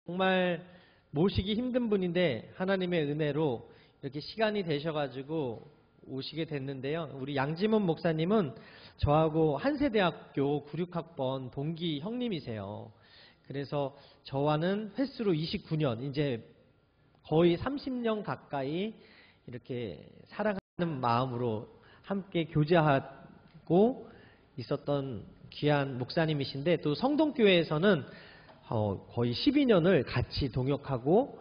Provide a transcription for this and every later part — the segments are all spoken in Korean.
정말 모시기 힘든 분인데 하나님의 은혜로 이렇게 시간이 되셔가지고 오시게 됐는데요. 우리 양지문 목사님은 저하고 한세대학교 96학번 동기 형님이세요. 그래서 저와는 횟수로 29년, 이제 거의 30년 가까이 이렇게 사랑하는 마음으로 함께 교제하고 있었던 귀한 목사님이신데, 또 성동교회에서는 거의 12년을 같이 동역하고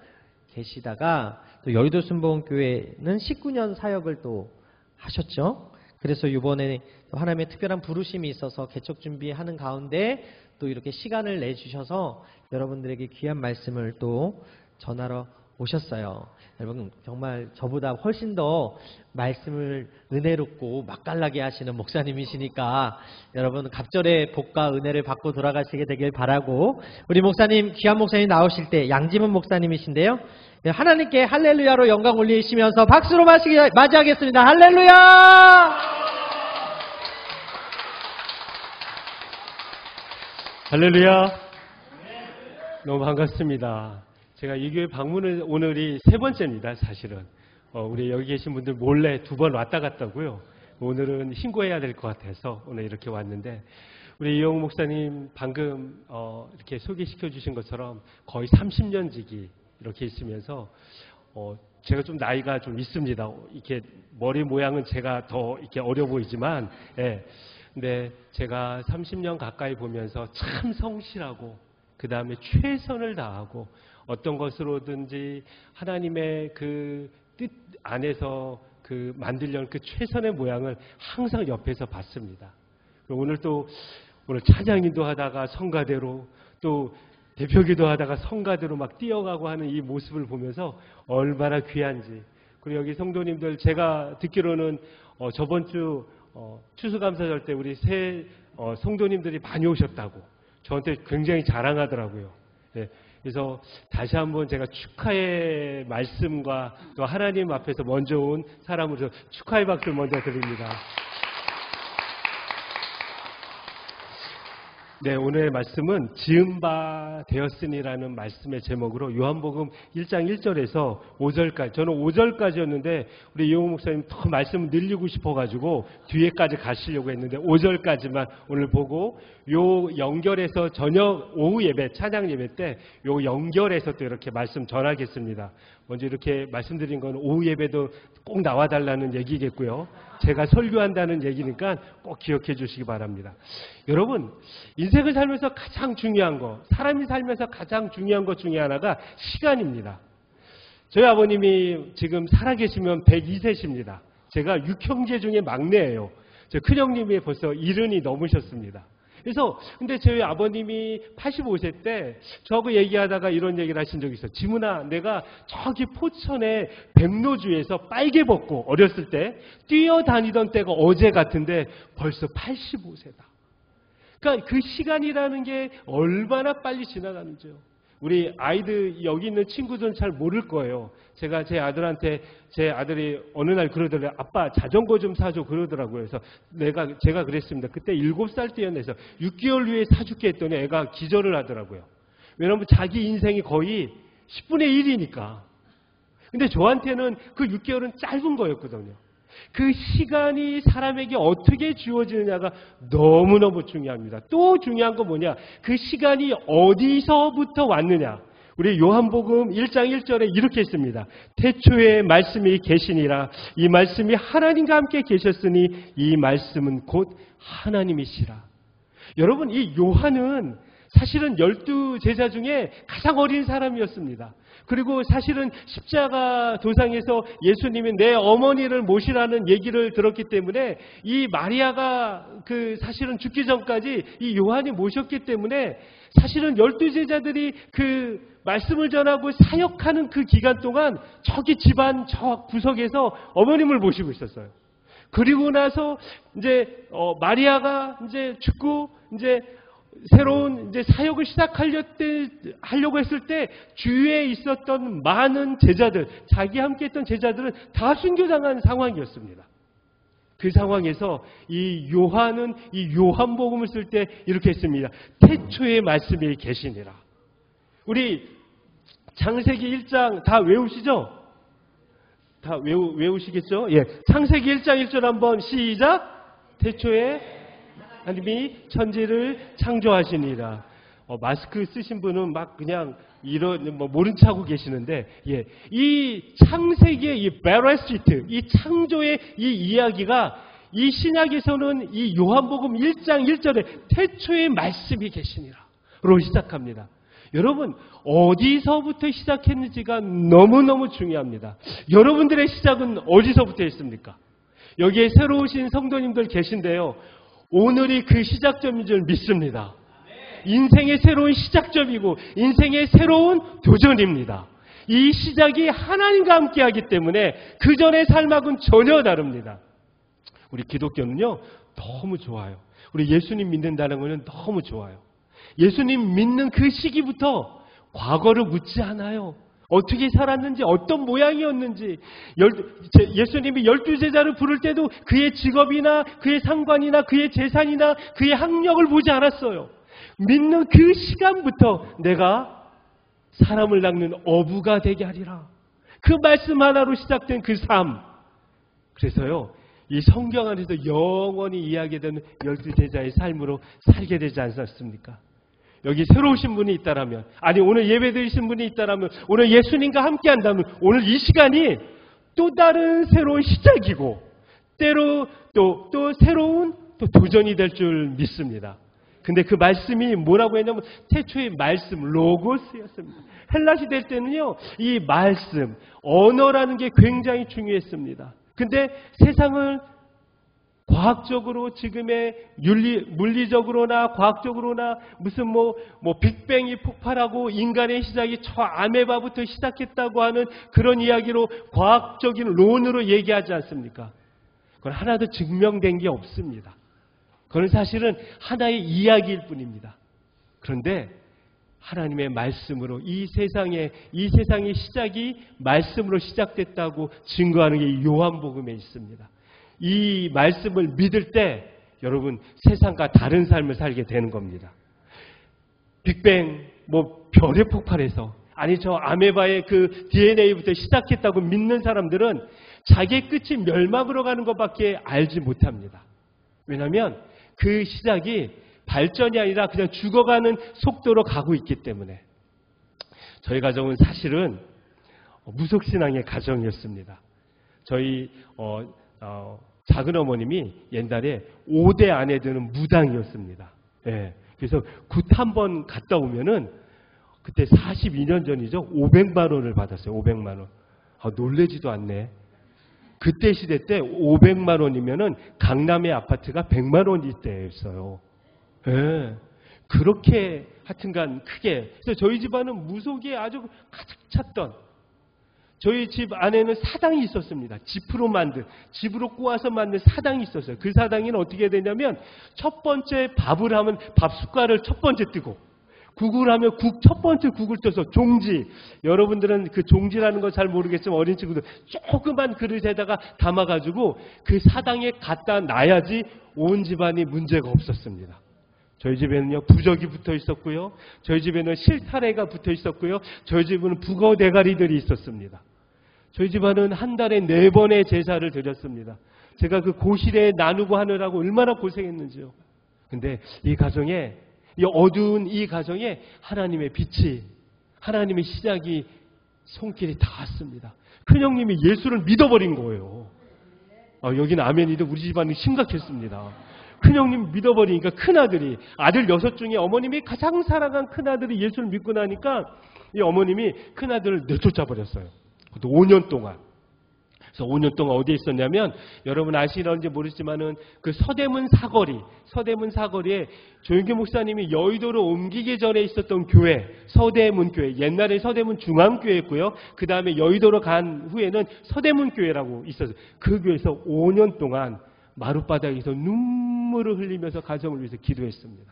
계시다가 또 여의도 순복음교회는 19년 사역을 또 하셨죠. 그래서 이번에 하나님의 특별한 부르심이 있어서 개척 준비하는 가운데 또 이렇게 시간을 내주셔서 여러분들에게 귀한 말씀을 또 전하러 오셨어요. 여러분 정말 저보다 훨씬 더 말씀을 은혜롭고 맛깔나게 하시는 목사님이시니까 여러분 갑절의 복과 은혜를 받고 돌아가시게 되길 바라고, 우리 목사님, 귀한 목사님 나오실 때 양지문 목사님이신데요. 하나님께 할렐루야로 영광 올리시면서 박수로 맞이하겠습니다. 할렐루야! 할렐루야! 너무 반갑습니다. 제가 이 교회 방문은 오늘이 세 번째입니다, 사실은. 우리 여기 계신 분들 몰래 2번 왔다 갔다고요. 오늘은 신고해야 될 것 같아서 오늘 이렇게 왔는데, 우리 이영우 목사님 방금 이렇게 소개시켜 주신 것처럼 거의 30년 지기 이렇게 있으면서 제가 좀 나이가 좀 있습니다. 이렇게 머리 모양은 제가 더 이렇게 어려 보이지만, 예. 근데 제가 30년 가까이 보면서 참 성실하고 그 다음에 최선을 다하고 어떤 것으로든지 하나님의 그 뜻 안에서 그 만들려는 그 최선의 모양을 항상 옆에서 봤습니다. 오늘 찬양인도 하다가 성가대로, 또 대표기도 하다가 성가대로 막 뛰어가고 하는 이 모습을 보면서 얼마나 귀한지. 그리고 여기 성도님들, 제가 듣기로는 저번 주 추수감사절 때 우리 새 성도님들이 많이 오셨다고 저한테 굉장히 자랑하더라고요. 네. 그래서 다시 한번 제가 축하의 말씀과 또 하나님 앞에서 먼저 온 사람으로서 축하의 박수를 먼저 드립니다. 네, 오늘의 말씀은 지은 바 되었으니라는 말씀의 제목으로 요한복음 1장 1절에서 5절까지, 저는 5절까지였는데 우리 이용우 목사님 더 말씀을 늘리고 싶어가지고 뒤에까지 가시려고 했는데 5절까지만 오늘 보고, 요 연결해서 저녁 오후 예배, 찬양 예배 때 요 연결해서 또 이렇게 말씀 전하겠습니다. 먼저 이렇게 말씀드린 건 오후 예배도 꼭 나와달라는 얘기겠고요. 제가 설교한다는 얘기니까 꼭 기억해 주시기 바랍니다. 여러분, 인생을 살면서 가장 중요한 거, 사람이 살면서 가장 중요한 것 중에 하나가 시간입니다. 저희 아버님이 지금 살아계시면 102세십니다. 제가 6형제 중에 막내예요. 저 큰형님이 벌써 70이 넘으셨습니다. 그래서 근데 저희 아버님이 85세 때 저하고 얘기하다가 이런 얘기를 하신 적이 있어요. 지문아, 내가 저기 포천의 백로주에서 빨개 벗고 어렸을 때 뛰어다니던 때가 어제 같은데 벌써 85세다. 그러니까 그 시간이라는 게 얼마나 빨리 지나가는지요. 우리 아이들, 여기 있는 친구들은 잘 모를 거예요. 제가 제 아들이 어느 날 그러더라고요. 아빠 자전거 좀 사줘 그러더라고요. 그래서 제가 그랬습니다. 그때 7살 때였네서 6개월 후에 사줄게 했더니 애가 기절을 하더라고요. 왜냐하면 자기 인생이 거의 10분의 1이니까. 근데 저한테는 그 6개월은 짧은 거였거든요. 그 시간이 사람에게 어떻게 주어지느냐가 너무너무 중요합니다. 또 중요한 건 뭐냐? 그 시간이 어디서부터 왔느냐? 우리 요한복음 1장 1절에 이렇게 있습니다. 태초에 말씀이 계시니라. 이 말씀이 하나님과 함께 계셨으니 이 말씀은 곧 하나님이시라. 여러분, 이 요한은 사실은 12제자 중에 가장 어린 사람이었습니다. 그리고 사실은 십자가 도상에서 예수님이 내 어머니를 모시라는 얘기를 들었기 때문에 이 마리아가 사실은 죽기 전까지 이 요한이 모셨기 때문에 사실은 12제자들이 그 말씀을 전하고 사역하는 그 기간 동안 저기 집안 저 구석에서 어머님을 모시고 있었어요. 그리고 나서 이제 마리아가 이제 죽고 이제 새로운 이제 사역을 하려고 했을 때 주위에 있었던 많은 제자들, 자기 함께 했던 제자들은 다 순교당한 상황이었습니다. 그 상황에서 이 요한은 이 요한복음을 쓸 때 이렇게 했습니다. 태초에 말씀이 계시니라. 우리 창세기 1장 다 외우시죠? 다 외우시겠죠? 예. 창세기 1장 1절 한번 시작. 태초에 하나님이 천지를 창조하시니라. 마스크 쓰신 분은 막 그냥 모른 척 하고 계시는데, 예. 이 창세기의 이 베레시트, 이 창조의 이 이야기가 이 신약에서는 이 요한복음 1장 1절에 태초에 말씀이 계시니라로 시작합니다. 여러분, 어디서부터 시작했는지가 너무너무 중요합니다. 여러분들의 시작은 어디서부터 했습니까? 여기에 새로 오신 성도님들 계신데요. 오늘이 그 시작점인 줄 믿습니다. 인생의 새로운 시작점이고 인생의 새로운 도전입니다. 이 시작이 하나님과 함께하기 때문에 그 전의 삶하고는 전혀 다릅니다. 우리 기독교는요, 너무 좋아요. 우리 예수님 믿는다는 것은 너무 좋아요. 예수님 믿는 그 시기부터 과거를 묻지 않아요. 어떻게 살았는지, 어떤 모양이었는지. 예수님이 12제자를 부를 때도 그의 직업이나 그의 상관이나 그의 재산이나 그의 학력을 보지 않았어요. 믿는 그 시간부터 내가 사람을 낚는 어부가 되게 하리라. 그 말씀 하나로 시작된 그 삶. 그래서요, 이 성경 안에서 영원히 이야기되는 12제자의 삶으로 살게 되지 않았습니까? 여기 새로 오신 분이 있다라면, 아니 오늘 예배 드리신 분이 있다라면, 오늘 예수님과 함께 한다면 오늘 이 시간이 또 다른 새로운 시작이고 때로 또 새로운 또 도전이 될 줄 믿습니다. 근데 그 말씀이 뭐라고 했냐면 태초의 말씀, 로고스였습니다. 헬라 시대 때는요, 이 말씀, 언어라는 게 굉장히 중요했습니다. 근데 세상을 과학적으로 지금의 물리적으로나 과학적으로나 무슨 빅뱅이 폭발하고 인간의 시작이 저 아메바부터 시작했다고 하는 그런 이야기로 과학적인 론으로 얘기하지 않습니까? 그건 하나도 증명된 게 없습니다. 그건 사실은 하나의 이야기일 뿐입니다. 그런데 하나님의 말씀으로 이 세상의 시작이 말씀으로 시작됐다고 증거하는 게 요한복음에 있습니다. 이 말씀을 믿을 때 여러분 세상과 다른 삶을 살게 되는 겁니다. 빅뱅 별의 폭발에서 아니 저 아메바의 그 DNA부터 시작했다고 믿는 사람들은 자기의 끝이 멸망으로 가는 것밖에 알지 못합니다. 왜냐하면 그 시작이 발전이 아니라 그냥 죽어가는 속도로 가고 있기 때문에. 저희 가정은 사실은 무속신앙의 가정이었습니다. 저희 작은 어머님이 옛날에 5대 안에 드는 무당이었습니다. 예. 그래서 굿 한 번 갔다 오면은 그때 42년 전이죠. 500만 원을 받았어요. 500만 원. 놀래지도 않네. 그때 시대 때 500만 원이면은 강남의 아파트가 100만 원일 때였어요. 예. 그렇게 하여튼간 크게. 그래서 저희 집안은 무속에 아주 가득 찼던, 저희 집 안에는 사당이 있었습니다. 집으로 꼬아서 만든 사당이 있었어요. 그 사당에는 어떻게 되냐면 첫 번째 밥을 하면 밥 숟갈을 첫 번째 뜨고, 국을 하면 첫 번째 국을 떠서 종지, 여러분들은 그 종지라는 거 잘 모르겠지만 어린 친구들 조그만 그릇에다가 담아가지고 그 사당에 갖다 놔야지 온 집안이 문제가 없었습니다. 저희 집에는요 부적이 붙어 있었고요, 저희 집에는 실타래가 붙어 있었고요, 저희 집에는 북어 대가리들이 있었습니다. 저희 집안은 한 달에 4번의 제사를 드렸습니다. 제가 그 고실에 나누고 하느라고 얼마나 고생했는지요. 근데 이 가정에, 이 어두운 이 가정에 하나님의 빛이, 하나님의 시작이 손길이 닿았습니다. 큰형님이 예수를 믿어버린 거예요. 여기는 아멘이도 우리 집안은 심각했습니다. 큰형님 믿어버리니까 큰아들이, 아들 6 중에 어머님이 가장 사랑한 큰아들이 예수를 믿고 나니까 이 어머님이 큰아들을 내쫓아버렸어요. 그것도 5년 동안. 그래서 5년 동안 어디에 있었냐면, 여러분 아시는지 모르지만은 그 서대문 사거리에 조영규 목사님이 여의도로 옮기기 전에 있었던 교회, 서대문 교회, 옛날에 서대문 중앙교회였고요. 그 다음에 여의도로 간 후에는 서대문 교회라고 있었어요. 그 교회에서 5년 동안 마룻바닥에서 눈물을 흘리면서 가정을 위해서 기도했습니다.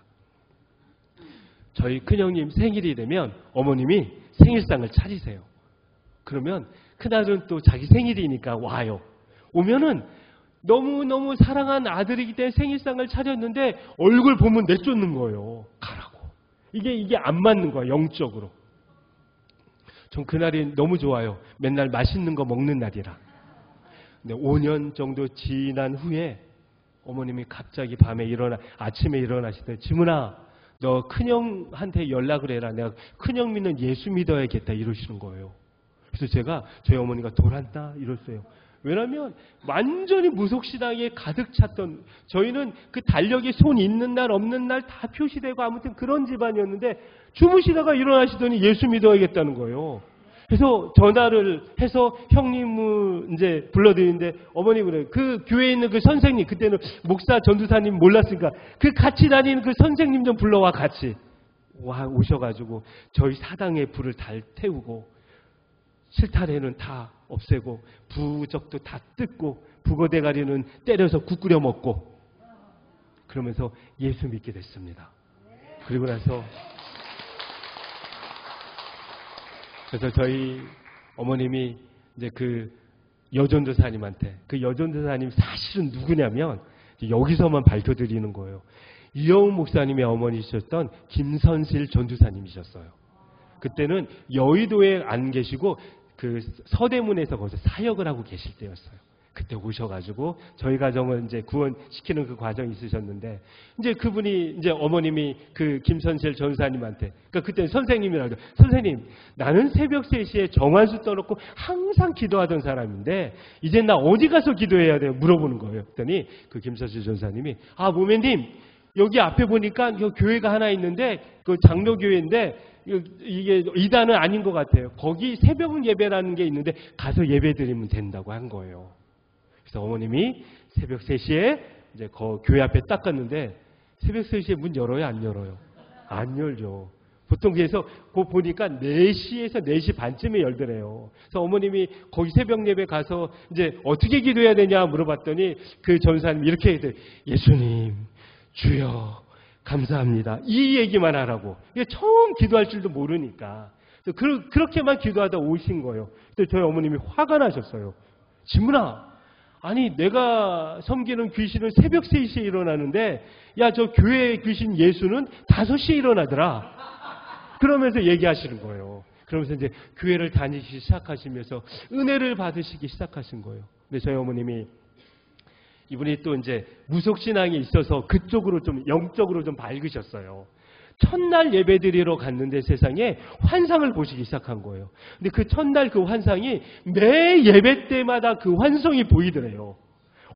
저희 큰형님 생일이 되면 어머님이 생일상을 차리세요. 그러면 큰아들은 또 자기 생일이니까 와요. 오면은 너무너무 사랑한 아들이기 때문에 생일상을 차렸는데 얼굴 보면 내쫓는 거예요. 가라고. 이게 안 맞는 거야, 영적으로. 전 그날이 너무 좋아요. 맨날 맛있는 거 먹는 날이라. 근데 5년 정도 지난 후에 어머님이 갑자기 아침에 일어나시더니 지문아, 너 큰형한테 연락을 해라. 내가 큰형 믿는 예수 믿어야겠다 이러시는 거예요. 그래서 제가 저희 어머니가 돌았다 이랬어요. 왜냐하면 완전히 무속신앙에 가득 찼던, 저희는 그 달력에 손 있는 날 없는 날 다 표시되고 아무튼 그런 집안이었는데 주무시다가 일어나시더니 예수 믿어야겠다는 거예요. 그래서 전화를 해서 형님을 이제 불러드리는데 어머니 그래요. 그 교회에 있는 그 선생님, 그때는 목사 전도사님 몰랐으니까 그 같이 다니는 그 선생님 좀 불러와 같이 오셔가지고 저희 사당에 불을 다 태우고 실타래는 다 없애고 부적도 다 뜯고 북어대가리는 때려서 국 끓여 먹고 그러면서 예수 믿게 됐습니다. 그리고 나서 그래서 저희 어머님이 이제 그 여전도사님한테, 그 여전도사님 사실은 누구냐면 여기서만 밝혀드리는 거예요. 이영웅 목사님의 어머니셨던 김선실 전도사님이셨어요. 그때는 여의도에 안 계시고 그 서대문에서 거기서 사역을 하고 계실 때였어요. 그때 오셔가지고 저희 가정을 이제 구원시키는 그 과정이 있으셨는데, 이제 그분이 이제 어머님이 그 김선실 전사님한테, 그러니까 그때 선생님이라고, 선생님, 나는 새벽 3시에 정한수 떠놓고 항상 기도하던 사람인데, 이제 나 어디 가서 기도해야 돼요? 물어보는 거예요. 그랬더니 그 김선실 전사님이, 모매님, 여기 앞에 보니까 교회가 하나 있는데, 그 장로교회인데, 이게 이단은 아닌 것 같아요. 거기 새벽 예배라는 게 있는데, 가서 예배 드리면 된다고 한 거예요. 그래서 어머님이 새벽 3시에 이제 교회 앞에 딱 갔는데 새벽 3시에 문 열어요? 안 열어요? 안 열죠. 보통 그래서 그거 보니까 4시에서 4시 반쯤에 열더래요. 그래서 어머님이 거기 새벽 예배 가서 이제 어떻게 기도해야 되냐 물어봤더니 그 전사님이 이렇게 얘기해요. 예수님, 주여, 감사합니다. 이 얘기만 하라고. 이게 처음 기도할 줄도 모르니까. 그렇게만 기도하다 오신 거예요. 그래서 저희 어머님이 화가 나셨어요. 지문아, 아니 내가 섬기는 귀신은 새벽 3시에 일어나는데 야, 저 교회 귀신 예수는 5시에 일어나더라. 그러면서 얘기하시는 거예요. 그러면서 이제 교회를 다니기 시작하시면서 은혜를 받으시기 시작하신 거예요. 근데 저희 어머님이 이분이 또 이제 무속신앙에 있어서 그쪽으로 좀 영적으로 좀 밝으셨어요. 첫날 예배드리러 갔는데 세상에 환상을 보시기 시작한 거예요. 근데 그 첫날 그 환상이 매 예배 때마다 그 환상이 보이더래요.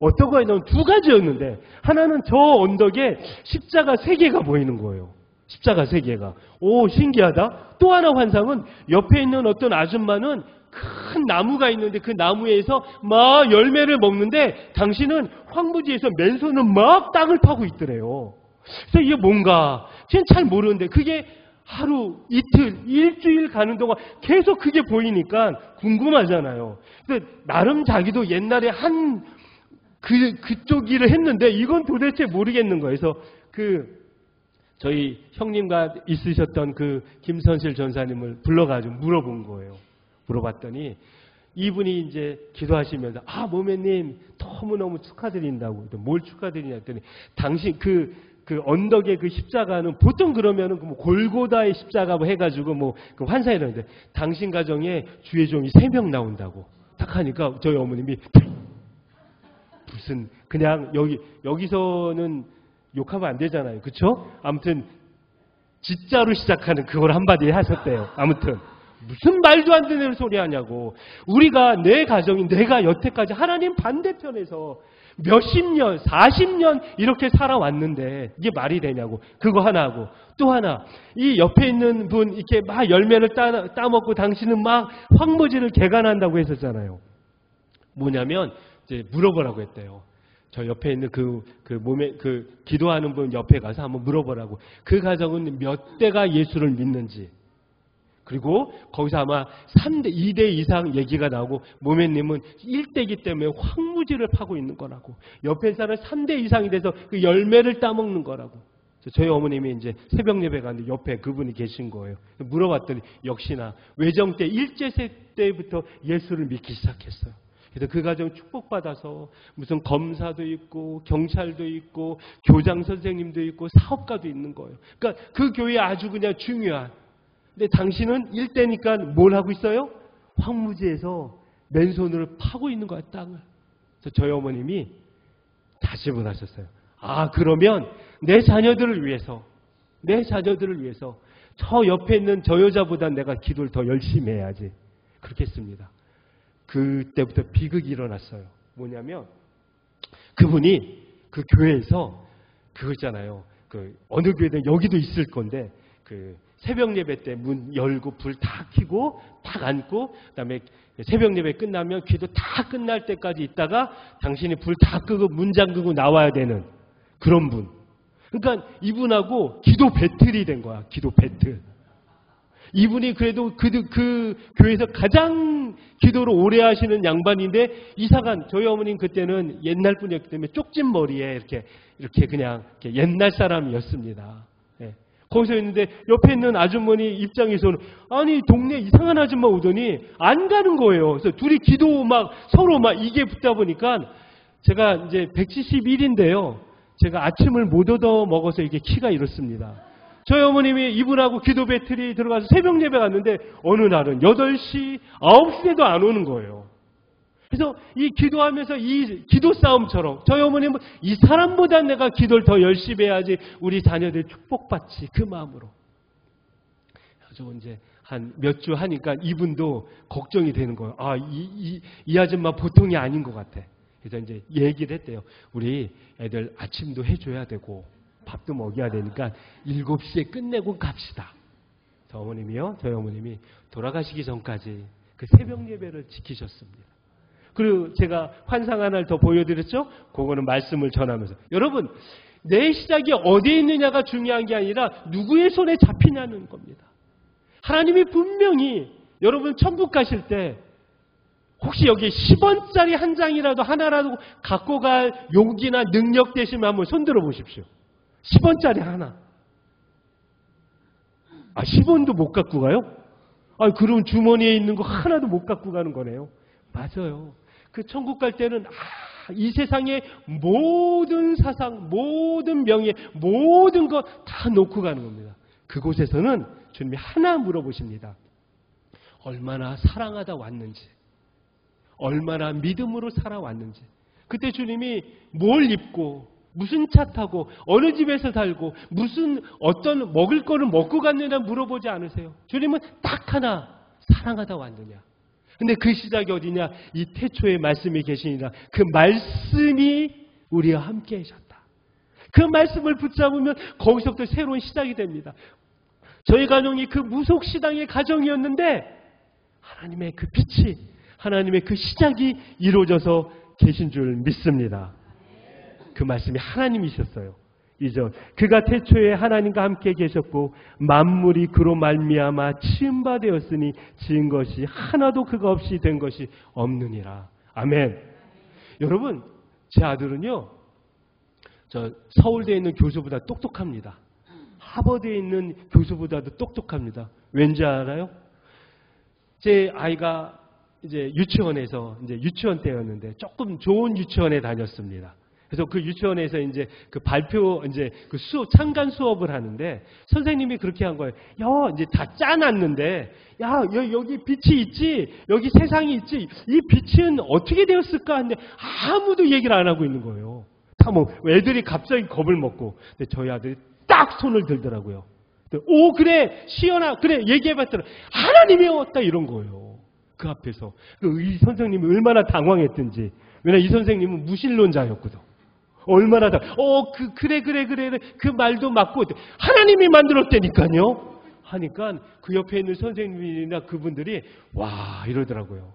어떤 거냐면 2가지였는데 하나는 저 언덕에 십자가 3개가 보이는 거예요. 십자가 3개가. 오, 신기하다. 또 하나 환상은 옆에 있는 어떤 아줌마는 큰 나무가 있는데 그 나무에서 막 열매를 먹는데 당신은 황무지에서 맨손으로 막 땅을 파고 있더래요. 그래서 이게 뭔가 쟤는 잘 모르는데 그게 하루, 이틀, 일주일 가는 동안 계속 그게 보이니까 궁금하잖아요. 근데 나름 자기도 옛날에 그쪽 일을 했는데 이건 도대체 모르겠는 거예요. 그래서 저희 형님과 있으셨던 그 김선실 전사님을 불러가지고 물어본 거예요. 물어봤더니 이분이 이제 기도하시면서 모매님 너무너무 축하드린다고. 뭘 축하드리냐 했더니 당신 그 언덕의 그 십자가는 보통 그러면은 뭐 골고다의 십자가 뭐 해가지고 그 환상이라는데 당신 가정에 주의 종이 3명 나온다고 딱 하니까 저희 어머님이 무슨 그냥 여기서는 욕하면 안 되잖아요. 그쵸? 아무튼 진짜로 시작하는 그걸 한마디 하셨대요. 아무튼 무슨 말도 안 되는 소리 하냐고. 우리가 내 가정이 내가 여태까지 하나님 반대편에서 몇십 년, 40년 이렇게 살아왔는데 이게 말이 되냐고. 그거 하나 하고 또 하나 이 옆에 있는 분 이렇게 막 열매를 따먹고 당신은 막 황무지를 개간한다고 했었잖아요. 뭐냐면 이제 물어보라고 했대요. 저 옆에 있는 몸에 기도하는 분 옆에 가서 한번 물어보라고. 그 가정은 몇 대가 예수를 믿는지. 그리고 거기서 아마 2대 이상 얘기가 나오고 모매님은 1대이기 때문에 황무지를 파고 있는 거라고. 옆에 사는 3대 이상이 돼서 그 열매를 따먹는 거라고. 저희 어머님이 이제 새벽 예배 갔는데 옆에 그분이 계신 거예요. 물어봤더니 역시나 외정 때 일제세 때부터 예수를 믿기 시작했어요. 그래서 그 가정 축복받아서 무슨 검사도 있고 경찰도 있고 교장 선생님도 있고 사업가도 있는 거예요. 그러니까 그 교회에 아주 그냥 중요한 근데 당신은 일대니까 뭘 하고 있어요? 황무지에서 맨손으로 파고 있는 거야, 땅을. 그래서 저희 어머님이 다시 문하셨어요. 아, 그러면 내 자녀들을 위해서 저 옆에 있는 저 여자보다 내가 기도를 더 열심히 해야지. 그렇게 했습니다. 그때부터 비극이 일어났어요. 뭐냐면 그분이 그 교회에서 그거 있잖아요. 그 어느 교회든 여기도 있을 건데 그 새벽 예배 때 문 열고 불 다 켜고 딱 앉고 그다음에 새벽 예배 끝나면 기도 다 끝날 때까지 있다가 당신이 불 다 끄고 문 잠그고 나와야 되는 그런 분. 그러니까 이분하고 기도 배틀이 된 거야. 기도 배틀. 이분이 그래도 그 교회에서 가장 기도를 오래 하시는 양반인데 이사간 저희 어머님 그때는 옛날 분이었기 때문에 쪽진 머리에 이렇게 그냥 이렇게 옛날 사람이었습니다. 예. 거기서 있는데 옆에 있는 아주머니 입장에서는 아니 동네 이상한 아줌마 오더니 안 가는 거예요. 그래서 둘이 기도 막 서로 막 이게 붙다 보니까 제가 이제 171인데요. 제가 아침을 못 얻어 먹어서 이게 키가 이렇습니다. 저희 어머님이 이분하고 기도 배틀이 들어가서 새벽 예배 갔는데 어느 날은 8시, 9시에도 안 오는 거예요. 그래서 이 기도하면서 이 기도 싸움처럼 저희 어머님은 이 사람보다 내가 기도를 더 열심히 해야지 우리 자녀들 축복받지 그 마음으로. 그래서 이제 한 몇 주 하니까 이분도 걱정이 되는 거예요. 아, 이 아줌마 보통이 아닌 것 같아. 그래서 이제 얘기를 했대요. 우리 애들 아침도 해줘야 되고 밥도 먹여야 되니까 7시에 끝내고 갑시다. 저희 어머님이 돌아가시기 전까지 그 새벽 예배를 지키셨습니다. 그리고 제가 환상 하나를 더 보여드렸죠? 그거는 말씀을 전하면서. 여러분, 내 시작이 어디에 있느냐가 중요한 게 아니라 누구의 손에 잡히냐는 겁니다. 하나님이 분명히 여러분 천국 가실 때 혹시 여기 10원짜리 한 장이라도 하나라도 갖고 갈 용기나 능력 되시면 한번 손들어 보십시오. 10원짜리 하나. 아, 10원도 못 갖고 가요? 아, 그럼 주머니에 있는 거 하나도 못 갖고 가는 거네요. 맞아요. 그 천국 갈 때는 이 세상의 모든 사상, 모든 명예, 모든 것 다 놓고 가는 겁니다. 그곳에서는 주님이 하나 물어보십니다. 얼마나 사랑하다 왔는지, 얼마나 믿음으로 살아왔는지. 그때 주님이 뭘 입고 무슨 차 타고 어느 집에서 살고 어떤 먹을 거를 먹고 갔느냐 물어보지 않으세요. 주님은 딱 하나 사랑하다 왔느냐. 근데 그 시작이 어디냐? 이 태초에 말씀이 계시니라. 그 말씀이 우리와 함께 하셨다. 그 말씀을 붙잡으면 거기서부터 새로운 시작이 됩니다. 저희 가정이 그 무속시당의 가정이었는데 하나님의 그 빛이 하나님의 그 시작이 이루어져서 계신 줄 믿습니다. 그 말씀이 하나님이셨어요. 2절. 그가 태초에 하나님과 함께 계셨고 만물이 그로 말미암아 지은 바 되었으니 지은 것이 하나도 그가 없이 된 것이 없느니라. 아멘. 여러분, 제 아들은요, 저 서울대에 있는 교수보다 똑똑합니다. 하버드에 있는 교수보다도 똑똑합니다. 왠지 알아요? 제 아이가 이제 유치원에서 이제 유치원 때였는데 조금 좋은 유치원에 다녔습니다. 그래서 그 유치원에서 이제 그 발표 이제 그 참관 수업을 하는데 선생님이 그렇게 한 거예요. 야, 이제 다 짜놨는데 야, 여기 빛이 있지, 여기 세상이 있지, 이 빛은 어떻게 되었을까 하는데 아무도 얘기를 안 하고 있는 거예요. 다 뭐 애들이 갑자기 겁을 먹고, 근데 저희 아들이 딱 손을 들더라고요. 오, 그래, 시연아, 그래, 얘기해봤더라. 하나님이요, 딱 이런 거예요. 그 앞에서. 이 선생님이 얼마나 당황했든지. 왜냐면 이 선생님은 무신론자였거든. 얼마나 그래. 그 말도 맞고, 하나님이 만들었다니까요. 하니까 그 옆에 있는 선생님이나 그분들이, 와, 이러더라고요.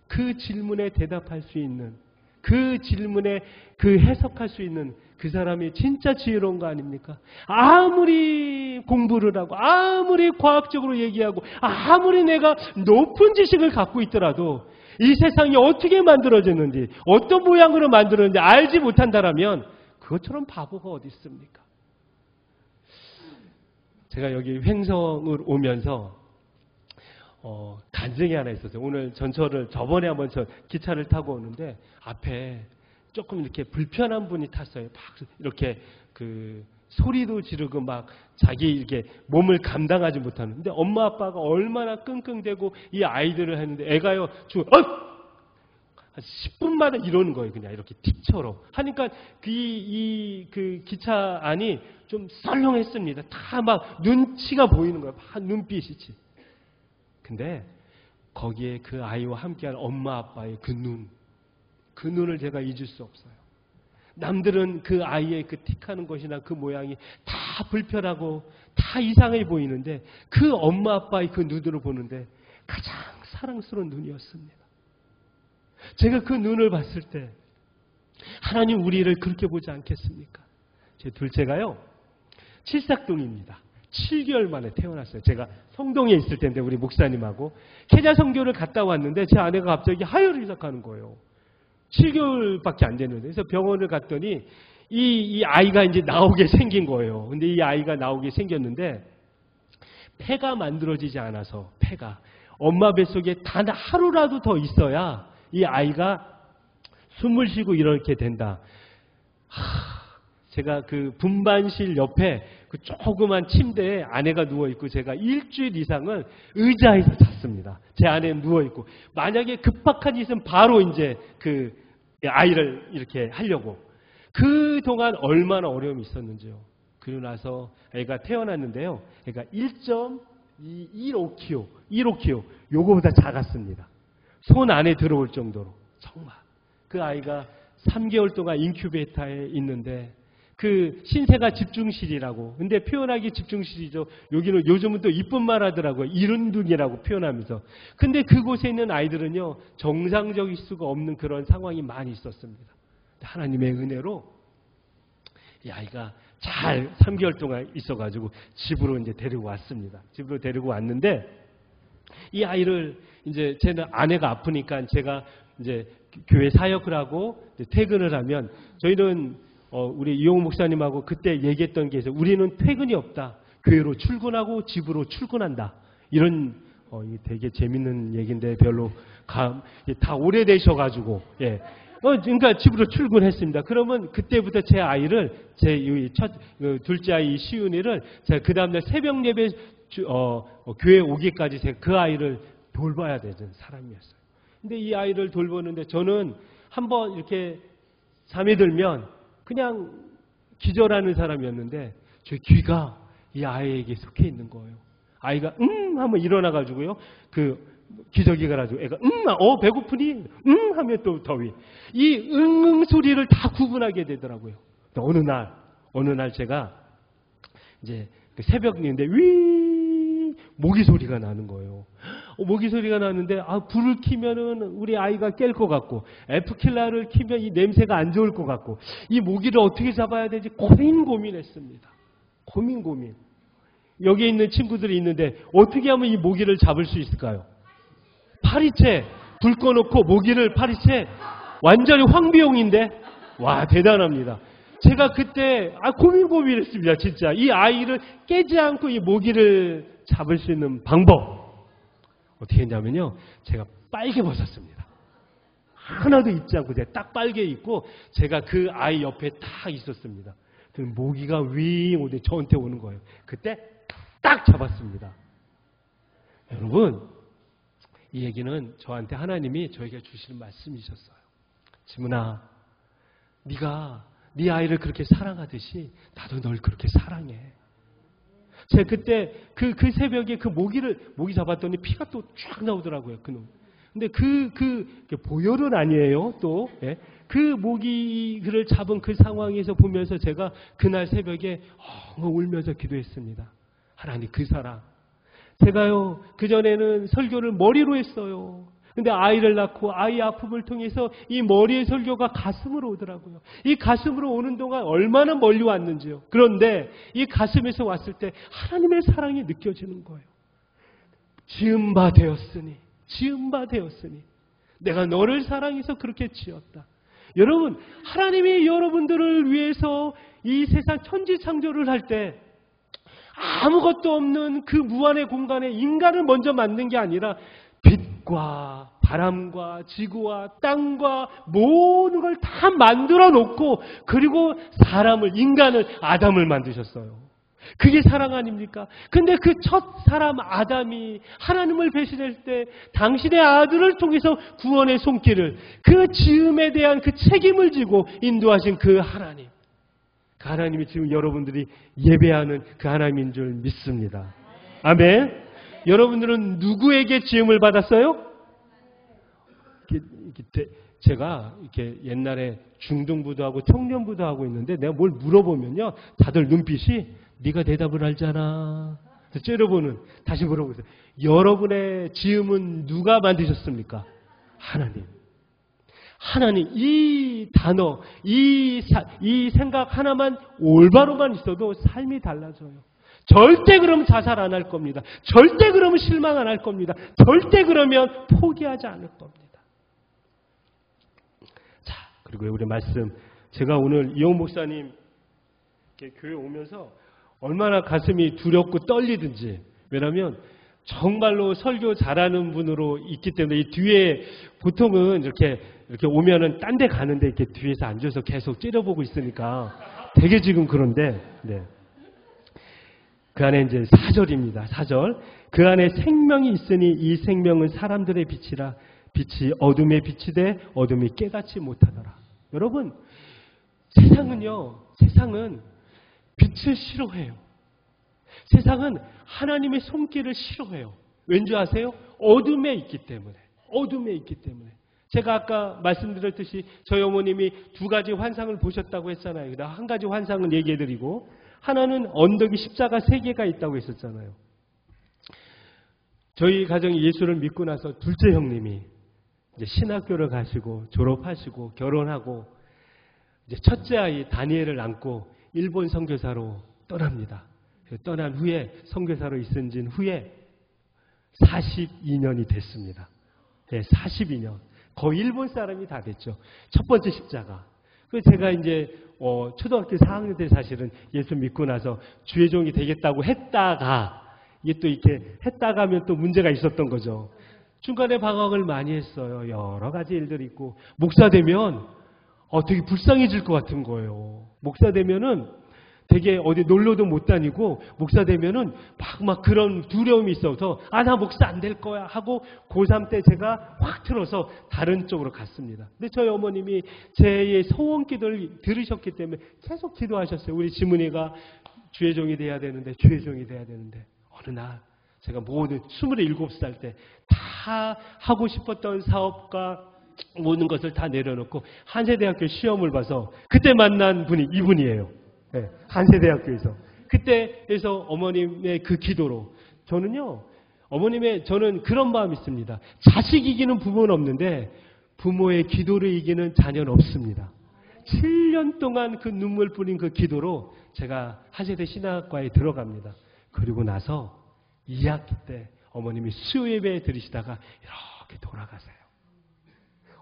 그 질문에 대답할 수 있는, 그 질문에 그 해석할 수 있는 그 사람이 진짜 지혜로운 거 아닙니까? 아무리 공부를 하고 아무리 과학적으로 얘기하고 아무리 내가 높은 지식을 갖고 있더라도 이 세상이 어떻게 만들어졌는지 어떤 모양으로 만들어졌는지 알지 못한다라면 그것처럼 바보가 어디 있습니까? 제가 여기 횡성을 오면서 간증이 하나 있었어요. 오늘 전철을 저번에 한번 기차를 타고 오는데 앞에 조금 이렇게 불편한 분이 탔어요. 막 이렇게 그 소리도 지르고 막 자기 이렇게 몸을 감당하지 못하는. 근데 엄마 아빠가 얼마나 끙끙대고 이 아이들을 했는데 애가요, 한 10분마다 이러는 거예요. 그냥 이렇게 틱처럼. 하니까 그 기차 안이 좀 썰렁했습니다. 다 막 눈치가 보이는 거예요. 막 눈빛이. 근데 거기에 그 아이와 함께한 엄마 아빠의 그 눈을 제가 잊을 수 없어요. 남들은 그 아이의 그 틱하는 것이나 그 모양이 다 불편하고 다 이상해 보이는데 그 엄마 아빠의 그 눈으로 보는데 가장 사랑스러운 눈이었습니다. 제가 그 눈을 봤을 때 하나님 우리를 그렇게 보지 않겠습니까? 제 둘째가요, 칠삭둥입니다. 7개월 만에 태어났어요. 제가 성동에 있을 때인데 우리 목사님하고 계좌 선교를 갔다 왔는데 제 아내가 갑자기 하혈을 시작하는 거예요. 7개월밖에 안 됐는데. 그래서 병원을 갔더니 이 아이가 이제 나오게 생긴 거예요. 근데 이 아이가 나오게 생겼는데 폐가 만들어지지 않아서 폐가 엄마 뱃속에 단 하루라도 더 있어야 이 아이가 숨을 쉬고 이렇게 된다. 제가 그 분반실 옆에 그 조그만 침대에 아내가 누워있고 제가 일주일 이상은 의자에서 잤습니다. 제 아내는 누워있고. 만약에 급박한 일 있으면 바로 이제 그 아이를 이렇게 하려고. 그동안 얼마나 어려움이 있었는지요. 그러고 나서 애가 태어났는데요. 애가 1.15kg. 요거보다 작았습니다. 손 안에 들어올 정도로. 정말. 그 아이가 3개월 동안 인큐베이터에 있는데 그 신세가 집중실이라고. 근데 표현하기 집중실이죠. 여기는 요즘은 또 이쁜 말 하더라고요. 이른둥이라고 표현하면서. 근데 그곳에 있는 아이들은요, 정상적일 수가 없는 그런 상황이 많이 있었습니다. 하나님의 은혜로 이 아이가 잘 3개월 동안 있어가지고 집으로 이제 데리고 왔습니다. 집으로 데리고 왔는데 이 아이를 이제 제 아내가 아프니까 제가 이제 교회 사역을 하고 퇴근을 하면 저희는 우리 이용우 목사님하고 그때 얘기했던 게 있어요. 우리는 퇴근이 없다. 교회로 출근하고 집으로 출근한다. 이런 이게 되게 재밌는 얘기인데 별로 다 오래되셔가지고 그러니까 집으로 출근했습니다. 그러면 그때부터 제 아이를 제 둘째 아이 시윤이를 제가 그 다음날 새벽 예배 교회 오기까지 제가 그 아이를 돌봐야 되는 사람이었어요. 근데 이 아이를 돌보는데 저는 한번 이렇게 잠이 들면 그냥 기절하는 사람이었는데 제 귀가 이 아이에게 속해 있는 거예요. 아이가 하면 일어나가지고요. 그 기저귀가 가지고 애가 배고프니? 하면 또 더위. 이 소리를 다 구분하게 되더라고요. 어느 날 제가 이제 새벽인데 모기 소리가 나는 거예요. 모기 소리가 나는데 불을 켜면은 우리 아이가 깰 것 같고 에프킬라를 켜면 이 냄새가 안 좋을 것 같고 이 모기를 어떻게 잡아야 되지 고민했습니다. 고민. 여기 있는 친구들이 있는데 어떻게 하면 이 모기를 잡을 수 있을까요? 파리채 불 꺼놓고 모기를 파리채 완전히 황비용인데 와 대단합니다. 제가 그때 고민했습니다. 진짜 이 아이를 깨지 않고 이 모기를 잡을 수 있는 방법 어떻게 했냐면요. 제가 빨개 벗었습니다. 하나도 입지 않고 제가 딱 빨개 입고 제가 그 아이 옆에 딱 있었습니다. 그 모기가 오는데 저한테 오는 거예요. 그때 딱 잡았습니다. 여러분 이 얘기는 저한테 하나님이 저에게 주시는 말씀이셨어요. 지문아, 네가 네 아이를 그렇게 사랑하듯이 나도 널 그렇게 사랑해. 제가 그때 그 새벽에 그 모기 잡았더니 피가 또 쫙 나오더라고요. 그놈. 근데 보혈은 아니에요. 또 그 모기를 잡은 그 상황에서 보면서 제가 그날 새벽에 울면서 기도했습니다. 하나님 그 사랑. 제가요 그전에는 설교를 머리로 했어요. 근데 아이를 낳고 아이 아픔을 통해서 이 머리의 설교가 가슴으로 오더라고요. 이 가슴으로 오는 동안 얼마나 멀리 왔는지요. 그런데 이 가슴에서 왔을 때 하나님의 사랑이 느껴지는 거예요. 지은 바 되었으니 내가 너를 사랑해서 그렇게 지었다. 여러분 하나님이 여러분들을 위해서 이 세상 천지창조를 할 때 아무것도 없는 그 무한의 공간에 인간을 먼저 만든 게 아니라 빛과 바람과 지구와 땅과 모든 걸 다 만들어 놓고 그리고 사람을, 인간을, 아담을 만드셨어요. 그게 사랑 아닙니까? 근데 그 첫 사람 아담이 하나님을 배신할 때 당신의 아들을 통해서 구원의 손길을, 그 지음에 대한 그 책임을 지고 인도하신 그 하나님. 그 하나님이 지금 여러분들이 예배하는 그 하나님인 줄 믿습니다. 아멘. 여러분들은 누구에게 지음을 받았어요? 제가 이렇게 옛날에 중등부도 하고 청년부도 하고 있는데 내가 뭘 물어보면요, 다들 눈빛이 네가 대답을 알잖아. 째려보는. 다시 물어보세요. 여러분의 지음은 누가 만드셨습니까? 하나님. 하나님. 이 단어, 이 생각 하나만 올바로만 있어도 삶이 달라져요. 절대 그러면 자살 안 할 겁니다. 절대 그러면 실망 안 할 겁니다. 절대 그러면 포기하지 않을 겁니다. 자, 그리고 우리 말씀. 제가 오늘 이용 목사님 교회 오면서 얼마나 가슴이 두렵고 떨리든지. 왜냐하면 정말로 설교 잘하는 분으로 있기 때문에 이 뒤에 보통은 이렇게 오면은 딴 데 가는데 이렇게 뒤에서 앉아서 계속 째려보고 있으니까 되게 지금 그런데, 네. 그 안에 이제 4절입니다. 4절. 그 안에 생명이 있으니 이 생명은 사람들의 빛이라. 빛이 어둠의 빛이 돼 어둠이 깨닫지 못하더라. 여러분, 세상은 빛을 싫어해요. 세상은 하나님의 손길을 싫어해요. 왠지 아세요? 어둠에 있기 때문에. 어둠에 있기 때문에. 제가 아까 말씀드렸듯이 저희 어머님이 2가지 환상을 보셨다고 했잖아요. 한 가지 환상은 얘기해드리고, 하나는 언덕이 십자가 3개가 있다고 했었잖아요. 저희 가정이 예수를 믿고 나서 둘째 형님이 이제 신학교를 가시고 졸업하시고 결혼하고 이제 첫째 아이 다니엘을 안고 일본 선교사로 떠납니다. 떠난 후에 선교사로 있은 지 후에 42년이 됐습니다. 네, 42년. 거의 일본 사람이 다 됐죠. 첫 번째 십자가. 그래서 제가 이제 초등학교 4학년 때 사실은 예수 믿고 나서 주의 종이 되겠다고 했다가, 이게 또 이렇게 했다가 하면 또 문제가 있었던 거죠. 중간에 방황을 많이 했어요. 여러 가지 일들이 있고. 목사 되면 되게 불쌍해질 것 같은 거예요. 목사 되면은 되게 어디 놀러도 못 다니고, 목사 되면은 막 그런 두려움이 있어서 나 목사 안 될 거야 하고 고3 때 제가 확 틀어서 다른 쪽으로 갔습니다. 근데 저희 어머님이 제 소원 기도를 들으셨기 때문에 계속 기도하셨어요. 우리 지문이가 주의 종이 돼야 되는데, 주의 종이 돼야 되는데. 어느 날 제가 모든 27살 때 다 하고 싶었던 사업과 모든 것을 다 내려놓고 한세대학교 시험을 봐서 그때 만난 분이 이분이에요. 네, 한세대학교에서. 그때에서 어머님의 그 기도로 저는 그런 마음이 있습니다. 자식 이기는 부모는 없는데 부모의 기도를 이기는 자녀는 없습니다. 7년 동안 그 눈물 뿌린 그 기도로 제가 한세대 신학과에 들어갑니다. 그리고 나서 2학기 때 어머님이 수요예배 들으시다가 이렇게 돌아가세요.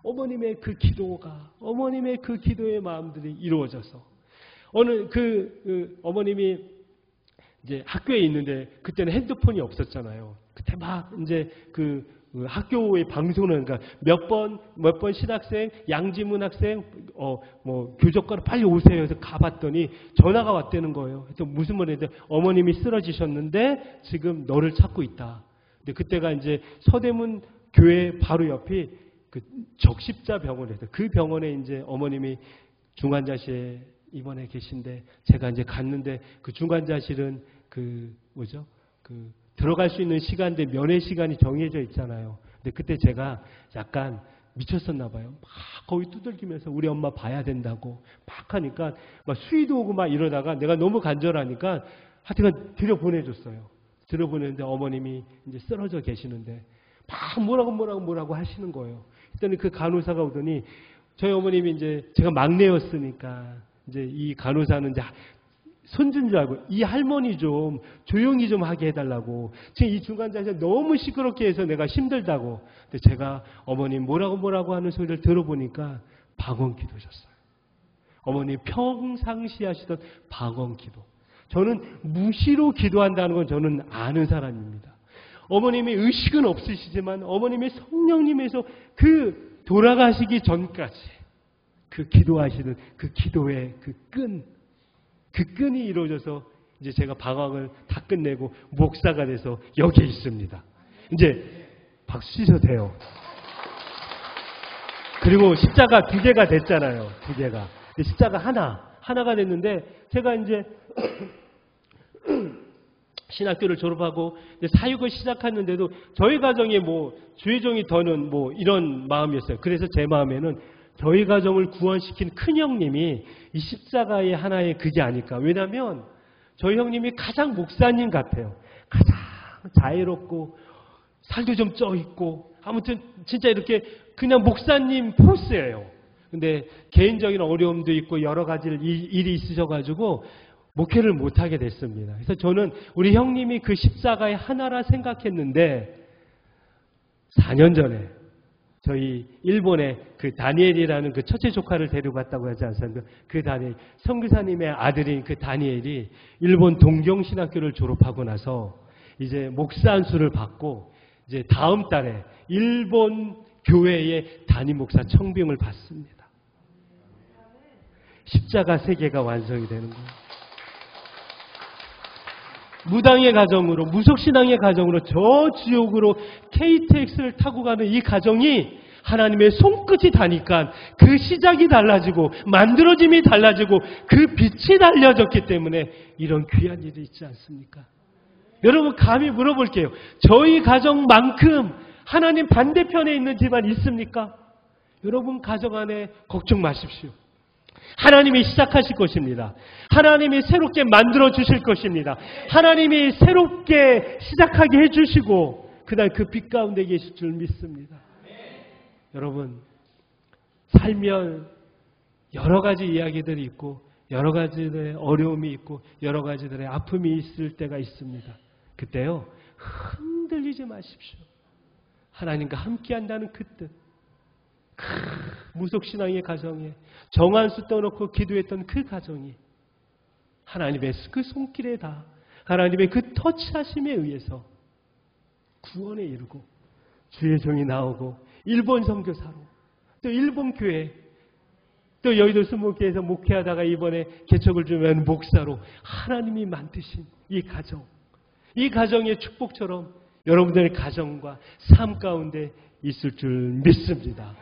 어머님의 그 기도의 마음들이 이루어져서 어느 어머님이 이제 학교에 있는데 그때는 핸드폰이 없었잖아요. 그때 막 이제 학교의 방송을, 그러니까 몇 번 신학생, 양지문 학생, 교적과로 빨리 오세요 해서 가봤더니 전화가 왔다는 거예요. 그래서 무슨 말인데, 어머님이 쓰러지셨는데 지금 너를 찾고 있다. 근데 그때가 이제 서대문 교회 바로 옆이 그 적십자 병원에서, 그 병원에 이제 어머님이 중환자실에 입원해 계신데, 제가 이제 갔는데 그 중환자실은 들어갈 수 있는 시간대 면회 시간이 정해져 있잖아요. 근데 그때 제가 약간 미쳤었나 봐요. 막 거기 두들기면서 우리 엄마 봐야 된다고 막 하니까 막 수위도 오고 막 이러다가 내가 너무 간절하니까 하여튼 들여보내줬어요. 들여보내는데 어머님이 이제 쓰러져 계시는데 막 뭐라고 하시는 거예요. 그랬더니 그 간호사가 오더니 저희 어머님이 이제 제가 막내였으니까 이제 이 간호사는 이제 손주인 줄 알고 이 할머니 좀 조용히 좀 하게 해달라고. 지금 이 중간자세 너무 시끄럽게 해서 내가 힘들다고. 근데 제가 어머님 뭐라고 하는 소리를 들어보니까 방언기도셨어요. 어머니 평상시 하시던 방언기도. 저는 무시로 기도한다는 건 저는 아는 사람입니다. 어머님의 의식은 없으시지만 어머님의 성령님에서 그 돌아가시기 전까지 그 기도하시는 그 기도의 그 끈이 이루어져서 이제 제가 방황을 다 끝내고 목사가 돼서 여기에 있습니다. 이제 박수 치셔도 돼요. 그리고 십자가 2개가 됐잖아요. 2개가. 십자가 하나가 됐는데 제가 이제 신학교를 졸업하고 사육을 시작했는데도 저희 가정에 뭐 주의종이 더는 뭐 이런 마음이었어요. 그래서 제 마음에는 저희 가정을 구원시킨 큰 형님이 이 십자가의 하나의 그게 아닐까. 왜냐하면 저희 형님이 가장 목사님 같아요. 가장 자애롭고 살도 좀 쪄 있고 아무튼 진짜 이렇게 그냥 목사님 포스예요. 근데 개인적인 어려움도 있고 여러 가지 일이 있으셔가지고 목회를 못하게 됐습니다. 그래서 저는 우리 형님이 그 십자가의 하나라 생각했는데 4년 전에 저희 일본에 그 다니엘이라는 그 첫째 조카를 데려갔다고 하지 않습니까? 그 다니엘, 선교사님의 아들인 그 다니엘이 일본 동경신학교를 졸업하고 나서 이제 목사 안수를 받고 이제 다음 달에 일본 교회의 담임 목사 청빙을 받습니다. 십자가 세계가 완성이 되는 거예요. 무당의 가정으로, 무속신앙의 가정으로 저 지옥으로 KTX를 타고 가는 이 가정이 하나님의 손끝이 닿으니까 그 시작이 달라지고 만들어짐이 달라지고 그 빛이 달려졌기 때문에 이런 귀한 일이 있지 않습니까? 여러분 감히 물어볼게요. 저희 가정만큼 하나님 반대편에 있는 집안 있습니까? 여러분 가정 안에 걱정 마십시오. 하나님이 시작하실 것입니다. 하나님이 새롭게 만들어 주실 것입니다. 하나님이 새롭게 시작하게 해주시고 그날 그 빛 가운데 계실 줄 믿습니다. 여러분 살면 여러 가지 이야기들이 있고 여러 가지들의 어려움이 있고 여러 가지들의 아픔이 있을 때가 있습니다. 그때요 흔들리지 마십시오. 하나님과 함께한다는 그 뜻. 무속신앙의 가정에 정한수 떠놓고 기도했던 그 가정이 하나님의 그 손길에 다 하나님의 그 터치하심에 의해서 구원에 이르고 주의 종이 나오고 일본 선교사로 또 일본 교회 또 여의도 수목교에서 목회하다가 이번에 개척을 주면 목사로 하나님이 만드신 이 가정의 축복처럼 여러분들의 가정과 삶 가운데 있을 줄 믿습니다.